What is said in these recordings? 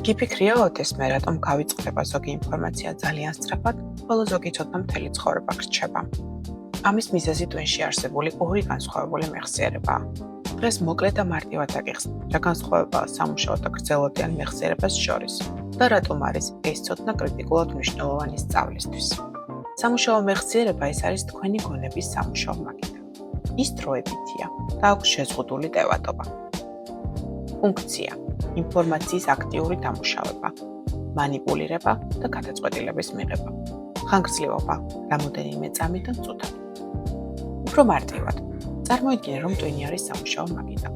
გიფიქრია ოდესმე მე რატომ გავიწყდება ზოგი ინფორმაცია ძალიან სწრაფად, ხოლო ზოგი ცოტა მთელი ცხოვრება გრჩება. ამის მიზეზი ტვინში არსებული ორი განსხვავებული მეხსიერებაა. დღეს მოკლედ და მარტივად აგიხსნით, რა განსხვავებაა სამუშაო და გრძელვადიან მეხსიერებას შორის და რატომ არის ეს ცოტა კრიტიკულად მნიშვნელოვანი სწავლისთვის. სამუშაო მეხსიერება ეს არის თქვენი გონების სამუშაო მაგიდა. ის დროებითია და აქვს შეზღუდული ტევადობა. ფუნქცია ინფორმაციის აქტიური დამუშავება, მანიპულირება და გადაწყვეტილების მიღება. ხანგრძლივობა, რამოდენიმე წამიდან წუთად. უფრო მარტივად, წარმოიდგინე, რომ ტვინი არის სამუშაო მაგიდა.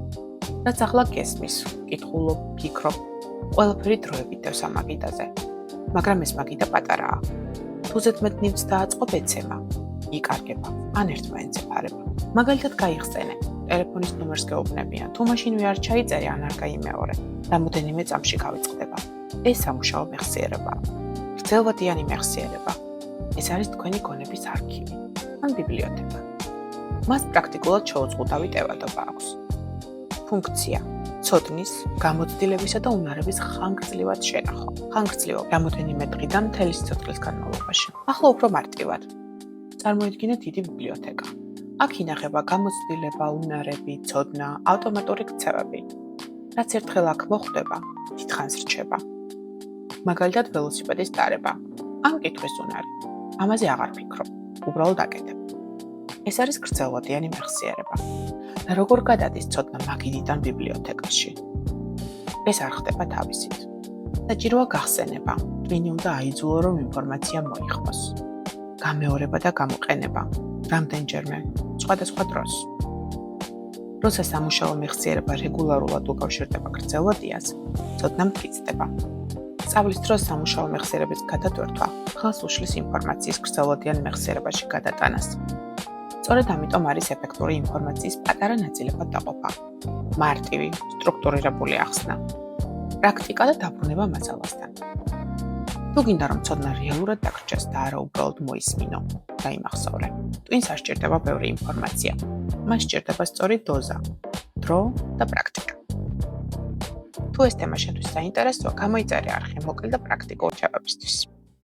რაც ახლა გესმის, კითხულობ, ფიქრობ, ყველაფერი დროებით დევს ამ მაგიდაზე. მაგრამ ეს მაგიდა პატარაა. თუ ზედმეტ ნივთს დააწყობ ეცემა, იკარგება, ან ერთმანეთს ეფარება. მაგალითად გაიხსენე, ტელეფონის ნომერს გეუბნებიან, თუ მაშინვე არ ჩაიწერე, ან არ გაიმეორე. რამოდენიმე წამში გავიწყდება. ეს სამუშაო მეხსიერებაა. გრძელვადიანი მეხსიერება. ეს არის თქვენი გონების არქივი ან ბიბლიოთეკა. მას პრაქტიკულად შეუწყუდავი ტევადობა აქვს. ფუნქცია ცოდნის, გამოცდილებისა და უნარების ხანგრძლივად შენახვა. ხანგრძლივობა რამოდენიმე დღიდან მთელი სიცოცხლის განმავლობაში. ახლა უფრო მარტივად. წარმოიდგინეთ დიდი ბიბლიოთეკა. აქ ინახება გამოცდილება, უნარები, ცოდნა, ავტომატური ქცევები. რაც ერთხელ აქ მოხვდება, დიდხანს რჩება. მაგალითად, ველოსიპედის დარება. ან კითხვის უნარი. ამაზე აღარ ფიქრობ, უბრალოდ აკეთებ. ეს არის გრძელვადიანი მეხსიერება. და როგორ გადადის ცოდნა მაგიდიდან ბიბლიოთეკაში? ეს არ ხდება თავისით. საჭიროა გახსენება, ტვინი უნდა აიძულო, რომ ინფორმაცია მოიხმოს. გამეორება და გამოყენება, რამდენჯერმე, სხვადასხვა დროს. როცა სამუშაო მეხსიერება რეგულარულად უკავშირდება გრძელვადიანს, ცოდნა მტკიცდება. სწავლის დროს სამუშაო მეხსიერების გადატვირთვა ხალხს უშლის ინფორმაციის გრძელვადიან მეხსიერებაში გადატანას. სწორედ ამიტომ არის ეფექტური ინფორმაციის პატარა ნაწილებად დაყოფა. მარტივი, სტრუქტურირებული ახსნა. პრაქტიკა და დაბრუნება მასალასთან. თუ გინდა რომ ცოდნა რეალურად დაგრჩეს და არა უბრალოდ მოისმინო და იმახსოვრე, ტვინს არ სჭირდება ბევრი ინფორმაცია. მას სჭირდება სწორი დოზა, დრო და პრაქტიკა. თუ ეს თემა შენთვის საინტერესოა, გამოიწერე არხი მოკლე და პრაქტიკულ რჩევებისთვის.